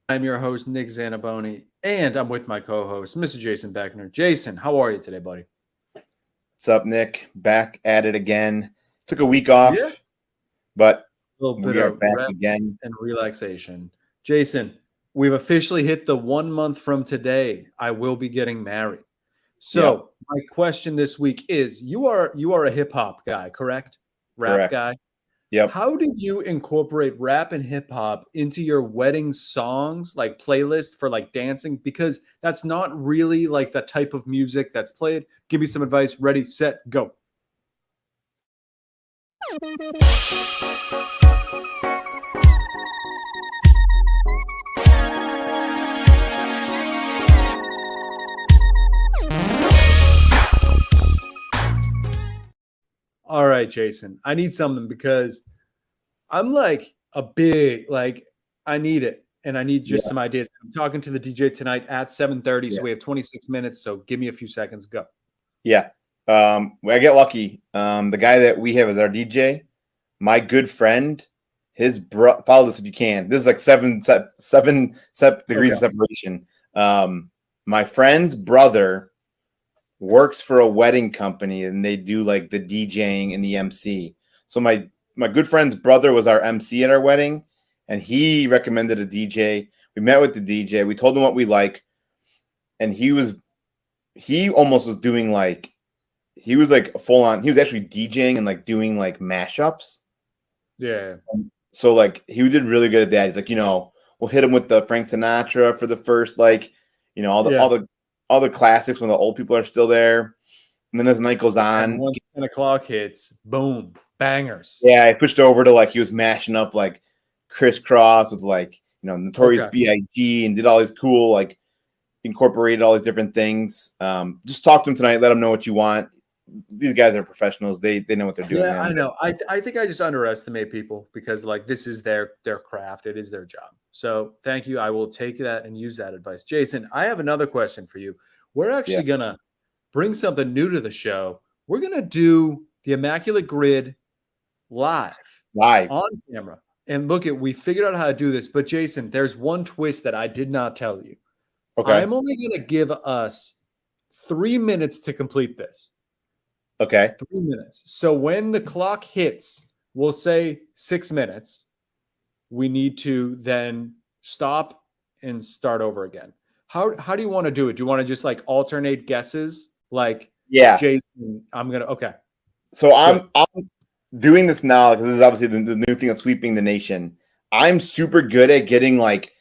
I'm your host, Nick Zaniboni, and I'm with my co-host, Mr. Jason Beckner. Jason, how are you today, buddy? What's up, Nick? Back at it again. Took a week Yeah. off, but A little bit we are of back rest again. and relaxation. Jason, we've officially hit the 1 month from today. I will be getting married. Yep, So my question this week is: you are a hip hop guy, correct? Rap correct. guy. Yep. How did you incorporate rap and hip hop into your wedding songs, like playlist for like dancing? Because that's not really like the type of music that's played. Give me some advice. Ready, set, go. All right, Jason. I need something because I'm like a big like I need it and I need just Yeah, some ideas. I'm talking to the DJ tonight at 7:30, so yeah, we have 26 minutes. So give me a few seconds. Go. yeah. I get lucky. The guy that we have as our DJ, my good friend, his follow this if you can. This is like seven degrees Okay. of separation. My friend's brother works for a wedding company and they do like the DJing and the MC. So my good friend's brother was our MC at our wedding and he recommended a DJ. We met with the DJ. We told him what we like and he almost was doing like he was like full on he was actually DJing and like doing like mashups. Yeah. So like he did really good at that. He's like, we'll hit him with the Frank Sinatra for the first like, all the Yeah. all the all the classics when the old people are still there. And then as the night goes And on, once 10 o'clock hits, boom, bangers. yeah, I switched over to like he was mashing up like crisscross with like Notorious Okay. B.I.G. and did all these cool like incorporated all these different things. Just talk to him tonight. Let him know what you want. These guys are professionals. They know what they're doing, Yeah, man. I know. I think I just underestimate people because like this is their craft. It is their job. So thank you. I will take that and use that advice. Jason, I have another question for you. We're Yeah, actually gonna bring something new to the show. We're gonna do the Immaculate Grid live live. on camera. And look at we figured out how to do this, but Jason, there's one twist that I did not tell you. Okay, I'm only gonna give us 3 minutes to complete this. okay, 3 minutes. So when the clock hits, we'll say 6 minutes. We need to then stop and start over again. How do you want to do it? Do you want to just like alternate guesses? Like yeah. Jason, I'm gonna okay, So good. I'm doing this now because this is obviously the new thing that's sweeping the nation. I'm super good at getting like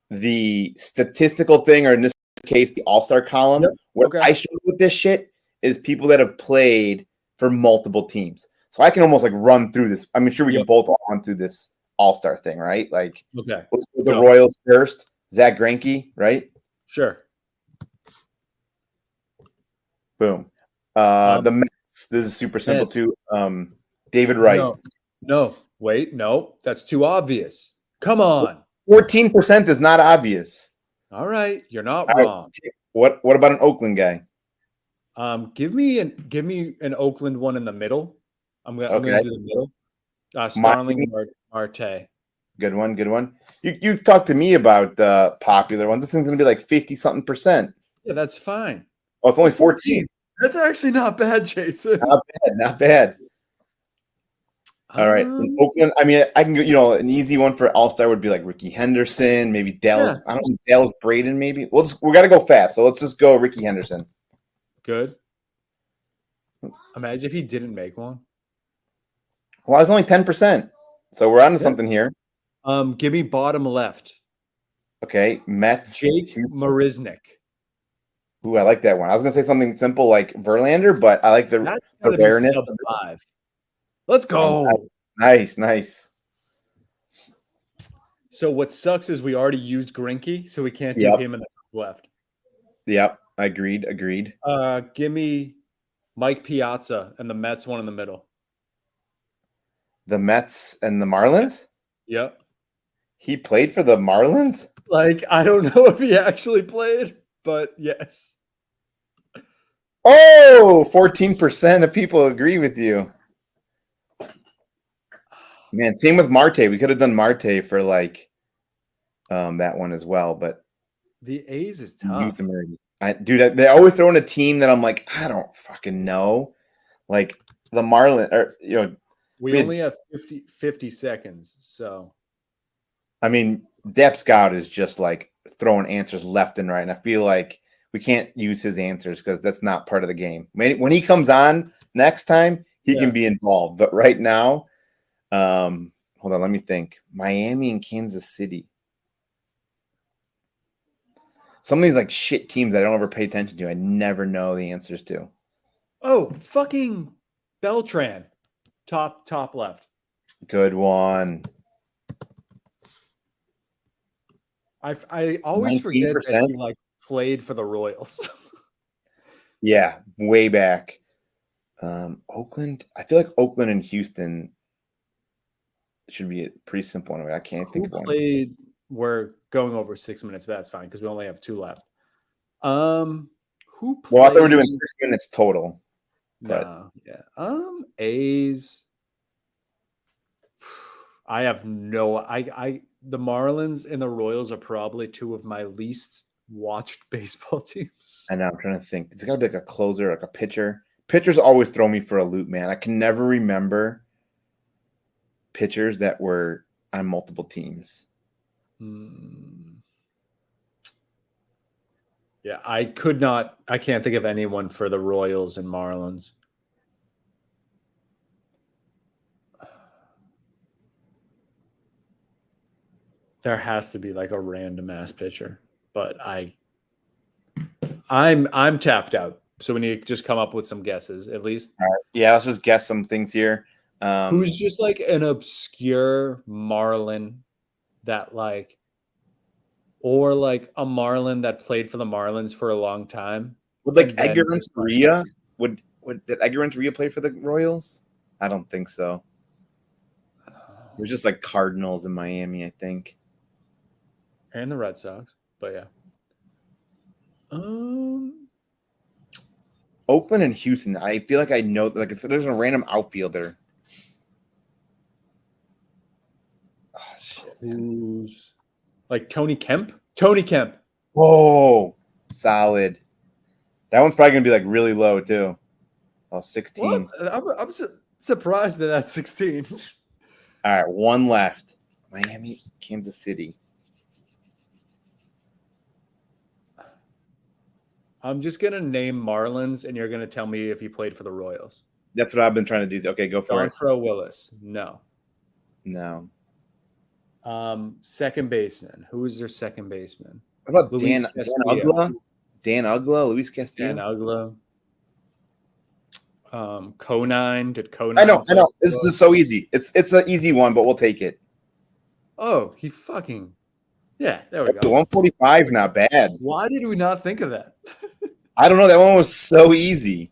the statistical thing, or in this case, the all-star column. Yep. What Okay. I struggle with this shit is people that have played for multiple teams. So I can almost like run through this. I'm sure we can Yep. both all run through this all-star thing, right? Like Okay. let's go with the Go. Royals first. Zach Greinke, right? Sure. Boom. Um, The Mets. This is super simple Mets. too. David Wright. No. No. Wait. No. That's too obvious. Come on. 14% is not obvious. All right. You're not All right. wrong. What about an Oakland guy? Give me an Oakland one in the middle. I'm gonna Okay. do the middle. Miami, Starling Marte. good one, good one. You talked to me about popular ones. This thing's gonna be like 50 something percent. Yeah, that's fine. Oh, it's only 14. That's actually not bad, Jason. Not bad, not bad. All right. In Um, Oakland, I mean, I can go, an easy one for All-Star would be like Ricky Henderson, maybe Dallas. yeah, I don't know, Dallas Braden, maybe. We gotta go fast. So let's just go Ricky Henderson. good. Imagine if he didn't make one. Well, it's only 10%. So we're on to Yeah. something here. Give me bottom left. Okay. Mets. Jake Marisnik. Ooh, I like that one. I was gonna say something simple like Verlander, but I like the That's gotta be rareness. sub 5. Let's go. Nice. So what sucks is we already used Grinky, so we can't do Yep. him in the left. Yep. Agreed. Give me Mike Piazza and the Mets one in the middle. The Mets and the Marlins? Yep. He played for the Marlins? Like, I don't know if he actually played, but yes. Oh, 14% of people agree with you. Man, same with Marte. We could have done Marte for like that one as well. But The A's is tough. Dude, they always throw in a team that I'm like, I don't fucking know. Like the Marlins, or We only have 50 seconds, so I mean, Depth Scout is just like throwing answers left and right, and I feel like we can't use his answers because that's not part of the game. When he comes on next time, he can be involved. But right now, hold on, let me think. Miami and Kansas City. Some of these like shit teams that I don't ever pay attention to, I never know the answers to. Oh, fucking Beltran. Top left. Good one. I always forget 19%? that he like played for the Royals. Yeah, way back. Oakland. I feel like Oakland and Houston should be a pretty simple one. I can't think of one. Played? We're going over 6 minutes, but that's fine because we only have 2 left. Who played? Well, I thought we were doing 6 minutes total. But no, yeah. A's. I have no. The Marlins and the Royals are probably 2 of my least watched baseball teams. I know. I'm trying to think. It's got to be like a closer, like a pitcher. Pitchers always throw me for a loop, man. I can never remember pitchers that were on multiple teams. Yeah, I can't think of anyone for the Royals and Marlins. There has to be like a random ass pitcher, but I'm tapped out. So we need to just come up with some guesses at least. All right. Yeah, let's just guess some things here. Who's just like an obscure Marlin that like, or like a Marlin that played for the Marlins for a long time? Would like Edgar Renteria? Would did Edgar Renteria play for the Royals? I don't think so. It was just like Cardinals in Miami, I think. And the Red Sox, but yeah. Oakland and Houston. I feel like I know. Like if there's a random outfielder. Oh, shit, who's like Tony Kemp? Tony Kemp. Whoa, solid. That one's probably gonna be like really low too. Oh, 16. I'm surprised that that's 16. All right, one left. Miami, Kansas City. I'm just going to name Marlins, and you're going to tell me if he played for the Royals. That's what I've been trying to do. Okay, go for it. Dontrell Willis. No. Second baseman. Who is their second baseman? What about Dan Uggla? Dan Uggla? Luis Castillo? Dan Uggla. Conine. Did Conine? I know. This is so easy. It's an easy one, but we'll take it. Oh, he fucking... Yeah, there we go. 145 is not bad. Why did we not think of that? I don't know. That one was so easy.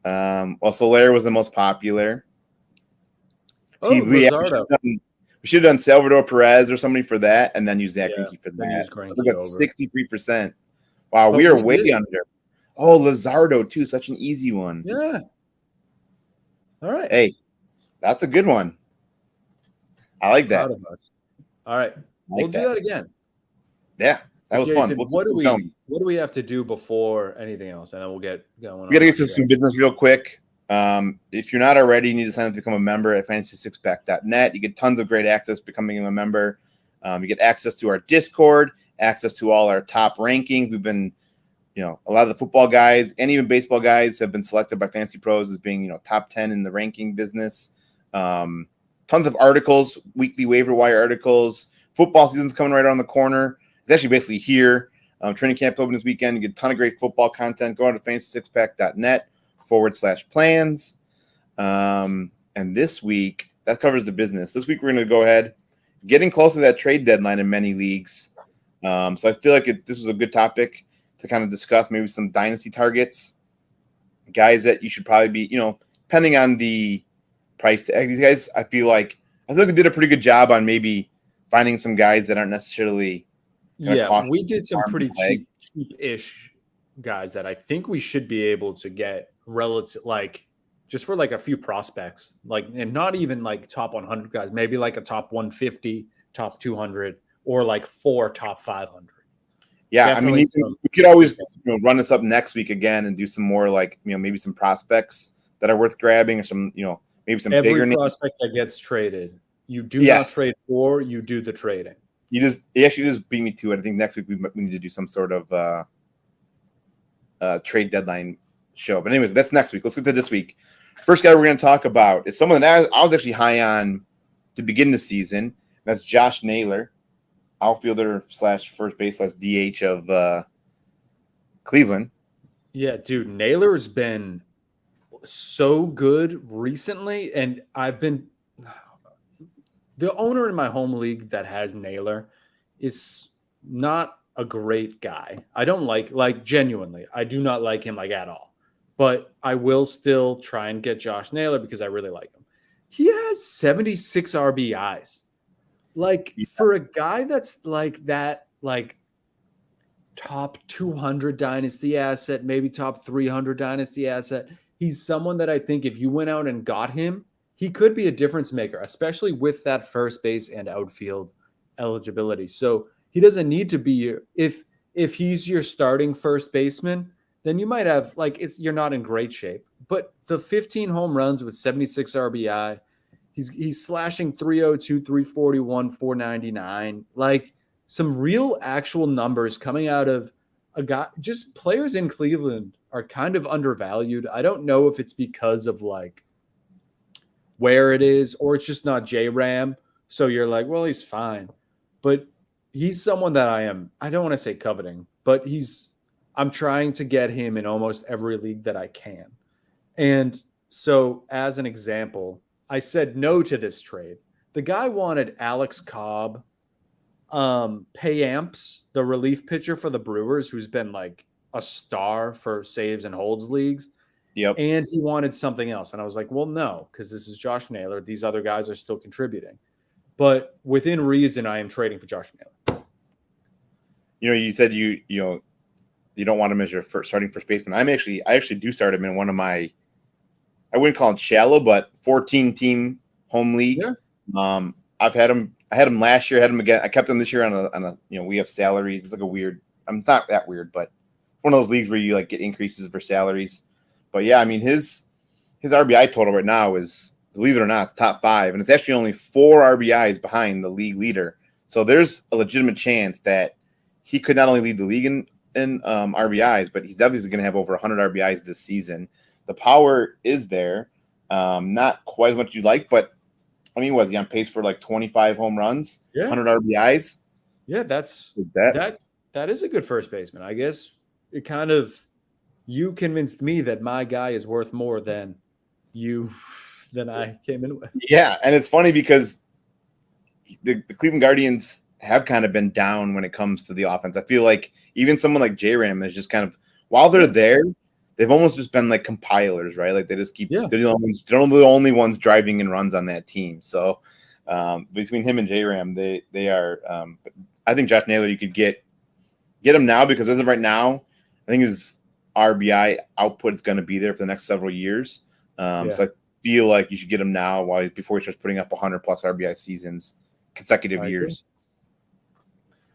Well, Soler was the most popular. We should have done Salvador Perez or somebody for that, and then use Zach Greinke for that. Look at 63%. Wow, we are way under. Oh, Luzardo too, such an easy one. Yeah. All right. Hey, that's a good one. I like that. All right. We'll do that again. Yeah, that was Jason, fun. What do we have to do before anything else? And then we'll get going. We got to get to some business real quick. If you're not already, you need to sign up to become a member at fantasy6pack.net. You get tons of great access becoming a member. You get access to our Discord, access to all our top rankings. We've been, a lot of the football guys and even baseball guys have been selected by Fantasy Pros as being, top 10 in the ranking business. Tons of articles, weekly waiver wire articles. Football season's coming right around the corner. It's actually basically here. Training camp open this weekend. You get a ton of great football content. Go on to fantasy6pack.net/plans. And this week, that covers the business. This week, we're going to go ahead, getting close to that trade deadline in many leagues. So I feel like this was a good topic to kind of discuss, maybe some dynasty targets, guys that you should probably be, depending on the price tag. These guys, I feel like we did a pretty good job on maybe finding some guys that aren't necessarily. Yeah, we did some pretty cheap-ish guys that I think we should be able to get relative, like just for like a few prospects, like, and not even like top 100 guys, maybe like a top 150, top 200. or like 4 top 500. Yeah, Definitely we could always run this up next week again and do some more like maybe some prospects that are worth grabbing, or some maybe some bigger every prospect that gets traded, you do not Yes. trade for, you do the trading. You actually just beat me to it. I think next week we need to do some sort of trade deadline show. But anyways, that's next week. Let's get to this week. First guy we're going to talk about is someone that I was actually high on to begin the season. That's Josh Naylor, outfielder / first base / DH of Cleveland. Yeah, dude, Naylor has been so good recently, and I've been the owner in my home league that has Naylor is not a great guy. I don't like genuinely. I do not like him like at all. But I will still try and get Josh Naylor because I really like him. He has 76 RBIs. Like for a guy that's like that, like top 200 dynasty asset, maybe top 300 dynasty asset, he's someone that I think if you went out and got him, he could be a difference maker, especially with that first base and outfield eligibility. So he doesn't need to be if he's your starting first baseman, then you might have you're not in great shape. But the 15 home runs with 76 RBI, he's slashing 302, 341, 499. Like some real actual numbers coming out of a guy. Just players in Cleveland are kind of undervalued. I don't know if it's because of like where it is, or it's just not J-Ram. So you're like, well, he's fine. But he's someone that I don't want to say coveting, but I'm trying to get him in almost every league that I can. And so as an example, I said no to this trade. The guy wanted Alex Cobb, Payamps, the relief pitcher for the Brewers, who's been like a star for saves and holds leagues. Yep. And he wanted something else. And I was like, well, no, because this is Josh Naylor. These other guys are still contributing. But within reason, I am trading for Josh Naylor. You said you don't want him as your starting first baseman. I actually do start him in one of my, I wouldn't call it shallow, but 14-team home league. Yeah. I had him last year, had him again. I kept him this year on a we have salaries. It's like a weird, it's not that weird, but one of those leagues where you like get increases for salaries. But yeah, I mean his RBI total right now is, believe it or not, it's top 5, and it's actually only 4 RBIs behind the league leader. So there's a legitimate chance that he could not only lead the league in RBIs, but he's obviously going to have over 100 RBIs this season. The power is there, not quite as much as you'd like, but I mean, was he on pace for like 25 home runs, 100 RBIs? Yeah, that is a good first baseman. I guess it kind of, you convinced me that my guy is worth more than I came in with. Yeah, and it's funny because the Cleveland Guardians have kind of been down when it comes to the offense. I feel like even someone like J-Ram is just kind of, while they're there, they've almost just been like compilers, right? Like they just keep, they're the only ones driving in runs on that team. So between him and J-Ram, they are, but I think Josh Naylor, you could get him now, because as of right now, I think his RBI output is going to be there for the next several years. So I feel like you should get him now before he starts putting up 100+ RBI seasons consecutive years.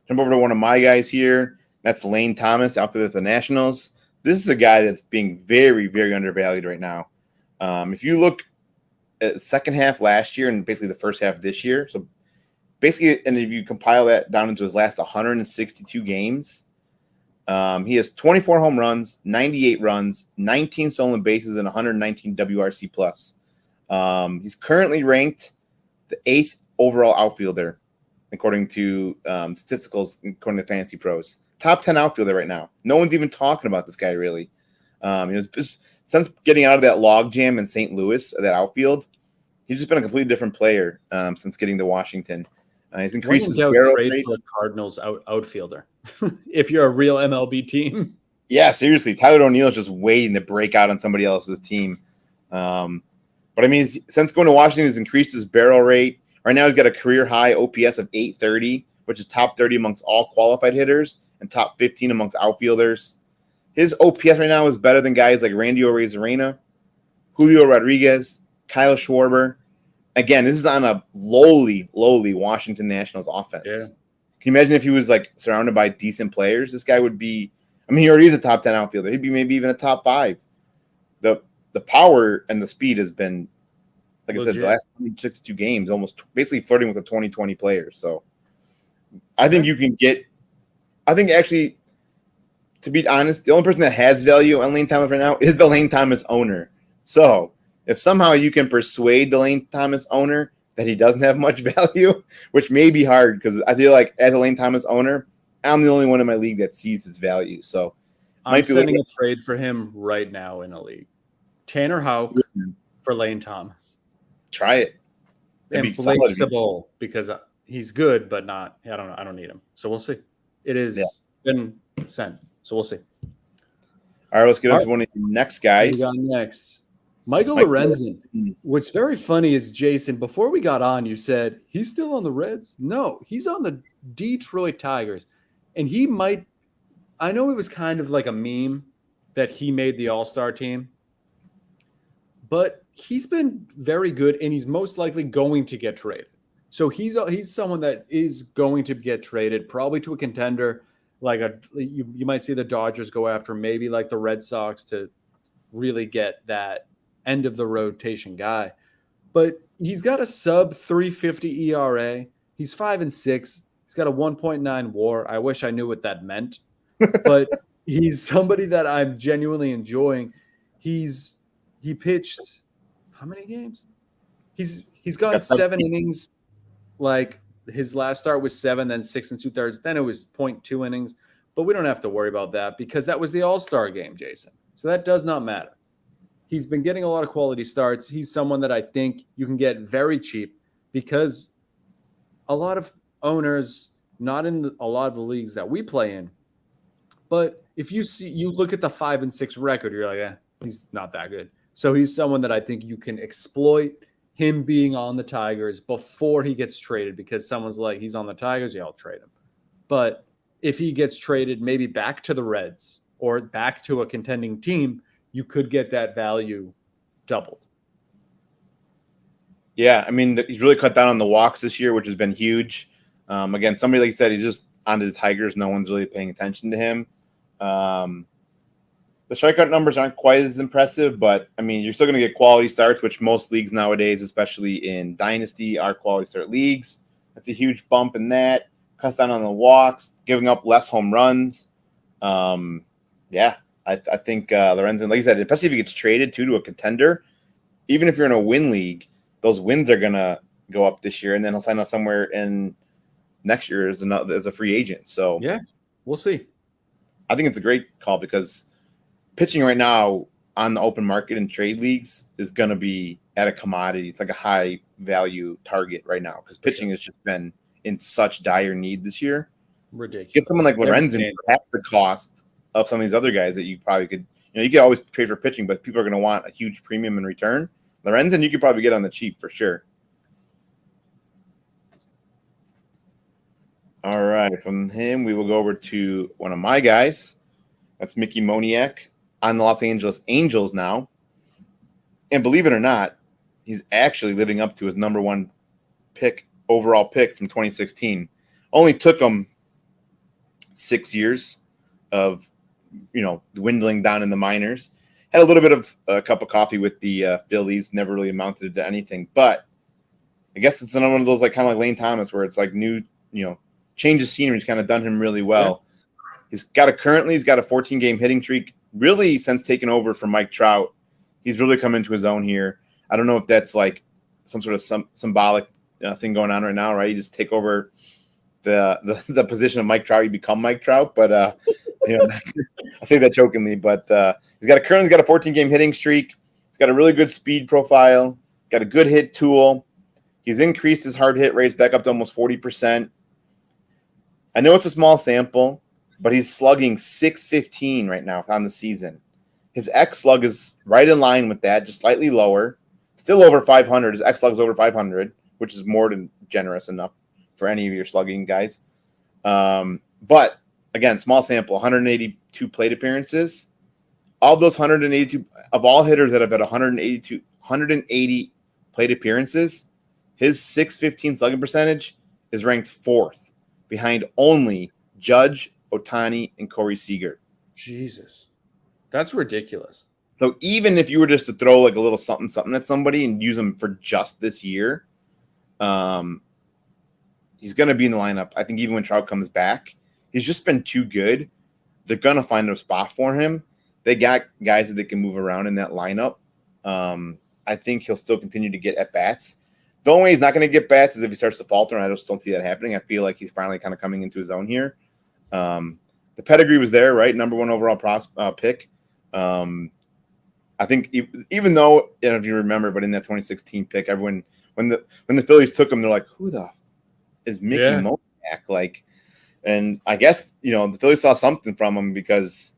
Jump over to one of my guys here. That's Lane Thomas, outfielder of the Nationals. This is a guy that's being very, very undervalued right now. If you look at the second half last year and basically the first half this year, so basically, and if you compile that down into his last 162 games, he has 24 home runs, 98 runs, 19 stolen bases, and 119 WRC plus. He's currently ranked the 8th overall outfielder, according to statisticals, according to Fantasy Pros. Top 10 outfielder right now. No one's even talking about this guy, really. Since getting out of that log jam in St. Louis, that outfield, he's just been a completely different player since getting to Washington. He's increased his barrel rate. For the Cardinals outfielder, if you're a real MLB team. Yeah, seriously. Tyler O'Neill is just waiting to break out on somebody else's team. But I mean, since going to Washington, he's increased his barrel rate. Right now, he's got a career high OPS of 830, which is top 30 amongst all qualified hitters and top 15 amongst outfielders. His OPS right now is better than guys like Randy Arozarena, Julio Rodriguez, Kyle Schwarber. Again, this is on a lowly Washington Nationals offense. Can you imagine if he was like surrounded by decent players? This guy would be. I mean, he already is a top 10 outfielder. He'd be maybe even a top 5. The power and the speed has been, like Legit. I said, the last 62 games, almost basically flirting with the 2020 players. So I think you can get. I think actually, to be honest, the only person that has value on Lane Thomas right now is the Lane Thomas owner. So if somehow you can persuade the Lane Thomas owner that he doesn't have much value, which may be hard because I feel like as a Lane Thomas owner, I'm the only one in my league that sees his value. So I'm sending a trade for him right now in a league. Tanner Houck for Lane Thomas. Try it. And Blake Sabol, because he's good, but not. I don't know. I don't need him. So we'll see. It has been sent. So we'll see. All right, let's get into one of the next guys. What we got next? Michael Lorenzen. What's very funny is, Jason, before we got on, you said he's still on the Reds. No, he's on the Detroit Tigers. And he might – I know it was kind of like a meme that he made the All-Star team. But he's been very good, and he's most likely going to get traded. So he's someone that is going to get traded, probably to a contender. Like you might see the Dodgers go after, maybe like the Red Sox, to really get that end of the rotation guy. But he's got a sub 350 ERA. He's 5-6. He's got a 1.9 WAR. I wish I knew what that meant, but he's somebody that I'm genuinely enjoying. He pitched how many games? He's gone 7 innings. Like his last start was 7, then 6 2/3. Then it was 0.2 innings. But we don't have to worry about that because that was the All-Star game, Jason. So that does not matter. He's been getting a lot of quality starts. He's someone that I think you can get very cheap because a lot of owners, not in a lot of the leagues that we play in, but if you look at the 5-6 record, you're like, he's not that good. So he's someone that I think you can exploit him being on the Tigers before he gets traded because someone's like, he's on the Tigers, yeah, I'll trade him. But if he gets traded maybe back to the Reds or back to a contending team, you could get that value doubled. Yeah, I mean, he's really cut down on the walks this year, which has been huge. Again, somebody like you said, he's just onto the Tigers. No one's really paying attention to him. The strikeout numbers aren't quite as impressive, but, I mean, you're still going to get quality starts, which most leagues nowadays, especially in Dynasty, are quality start leagues. That's a huge bump in that. Cuts down on the walks, giving up less home runs. I think Lorenzen, like you said, especially if he gets traded to a contender, even if you're in a win league, those wins are going to go up this year, and then he'll sign up somewhere in next year as a free agent. So yeah, we'll see. I think it's a great call because pitching right now on the open market in trade leagues is going to be at a commodity. It's like a high value target right now because pitching has just been in such dire need this year. Ridiculous. Get someone like Lorenzen perhaps the cost of some of these other guys that you probably could, you could always trade for pitching, but people are going to want a huge premium in return. Lorenzen, you could probably get on the cheap for sure. All right. From him, we will go over to one of my guys. That's Mickey Moniak on the Los Angeles Angels now. And believe it or not, he's actually living up to his number one overall pick from 2016. Only took him 6 years of, dwindling down in the minors. Had a little bit of a cup of coffee with the Phillies, never really amounted to anything. But I guess it's another one of those kind of like Lane Thomas where it's like new, change of scenery has kind of done him really well. Yeah. He's got a 14-game hitting streak. Really, since taking over from Mike Trout, he's really come into his own here. I don't know if that's like some sort of symbolic thing going on right now, right? You just take over the position of Mike Trout, you become Mike Trout. But I say that jokingly. But he's got a 14-game hitting streak. He's got a really good speed profile. Got a good hit tool. He's increased his hard hit rates back up to almost 40%. I know it's a small sample, but he's slugging .615 right now on the season. His X slug is right in line with that, just slightly lower. Still over 500. His X slug is over 500, which is more than generous enough for any of your slugging guys. But, again, small sample, 182 plate appearances. All those 182, of all hitters that have had 180 plate appearances, his .615 slugging percentage is ranked 4th behind only Judge, Ohtani, and Corey Seager. Jesus. That's ridiculous. So even if you were just to throw like a little something at somebody and use them for just this year, he's going to be in the lineup. I think even when Trout comes back, he's just been too good. They're going to find a spot for him. They got guys that they can move around in that lineup. I think he'll still continue to get at-bats. The only way he's not going to get bats is if he starts to falter, and I just don't see that happening. I feel like he's finally kind of coming into his own here. The pedigree was there, right? Number 1 overall pick. I think even though, I don't know if you remember, but in that 2016 pick, everyone when the Phillies took him, they're like, "Who the is Mickey Moniak?" Like, and I guess the Phillies saw something from him because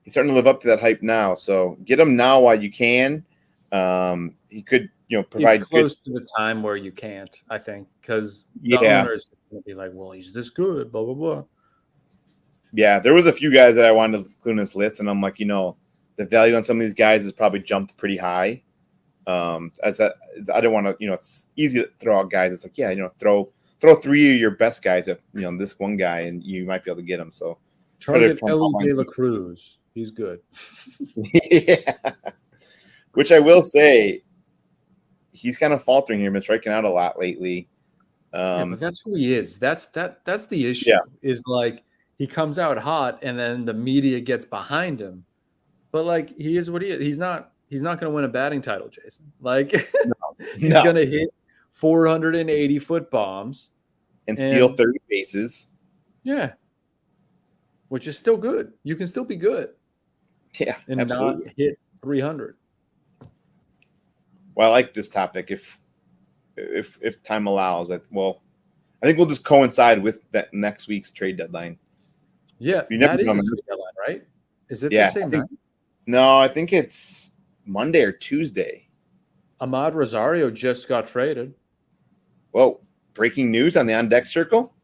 he's starting to live up to that hype now. So get him now while you can. He could provide. He's close to the time where you can't, I think, because the owners are going to be like, "Well, he's this good," blah blah blah. Yeah, there was a few guys that I wanted to include in this list, and I'm like, the value on some of these guys has probably jumped pretty high. As that, I don't want to, it's easy to throw out guys. It's like, throw 3 of your best guys at, this one guy, and you might be able to get him. So target Ellie De La Cruz. He's good. Yeah. Which I will say, he's kind of faltering here. Been striking out a lot lately. But that's who he is. That's the issue. Yeah. Is like he comes out hot, and then the media gets behind him. But like he is what he is. He's not going to win a batting title, Jason. Like he's going to hit 480 foot bombs and steal 30 bases. Yeah, which is still good. You can still be good. Yeah, and absolutely. not hit 300. Well, I like this topic. If time allows, I think we'll just coincide with that next week's trade deadline. Yeah, that is a trade deadline, right? Is it the same night? No, I think it's Monday or Tuesday. Ahmad Rosario just got traded. Whoa. Breaking news on the on-deck circle?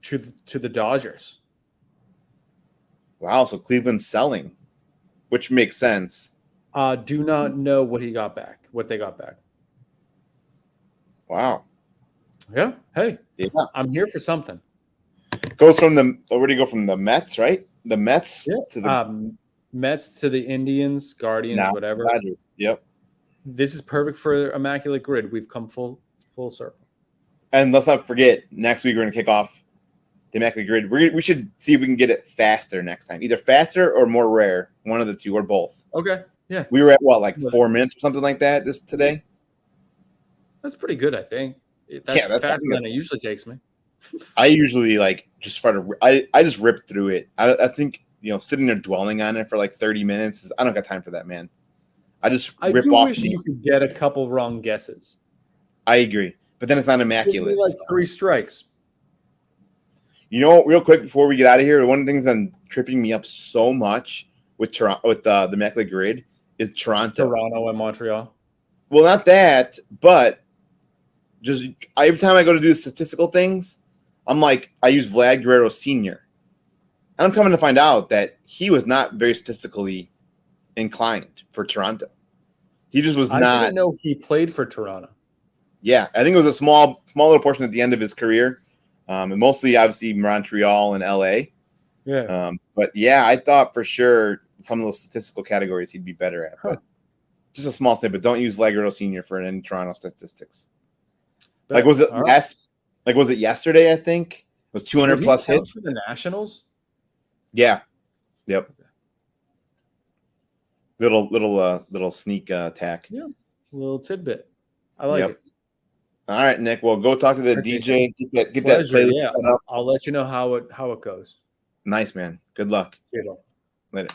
To the Dodgers. Wow, so Cleveland's selling, which makes sense. Do not know what they got back. Wow. Yeah. Hey, yeah. I'm here for something. Goes from where do you go from the Mets, right? The Mets to the Mets to the Indians, Guardians, whatever. Dodgers. Yep. This is perfect for Immaculate Grid. We've come full circle. And let's not forget, next week we're going to kick off the Immaculate Grid. We should see if we can get it faster next time. Either faster or more rare. One of the two or both. Okay. Yeah. We were at 4 minutes or something like that today? That's pretty good, I think. That's faster than it usually takes me. I usually just try to I just rip through it. I think sitting there dwelling on it for 30 minutes I don't got time for that, man. I rip off. I wish you could get a couple wrong guesses. I agree, but then it's not immaculate. Like 3 strikes. Real quick before we get out of here, one of the things that's been tripping me up so much with Toronto, with the Immaculate Grid is Toronto and Montreal. Well, not that, but just every time I go to do statistical things, I'm like, I use Vlad Guerrero Sr. And I'm coming to find out that he was not very statistically inclined for Toronto. He just was not. I didn't know he played for Toronto. Yeah, I think it was a small little portion at the end of his career, and mostly obviously Montreal and LA. Yeah. But yeah, I thought for sure some of those statistical categories he'd be better at. But just a small snippet. Don't use Vlad Guerrero Sr. for any Toronto statistics. Was it last? Was it yesterday? I think it was 200 plus hits for the Nationals. Yeah. Yep. Little sneak attack. Yeah. Little tidbit. I like it. All right, Nick. Well, go talk to the DJ. Get that playlist. Yeah. I'll let you know how it goes. Nice, man. Good luck. See you later.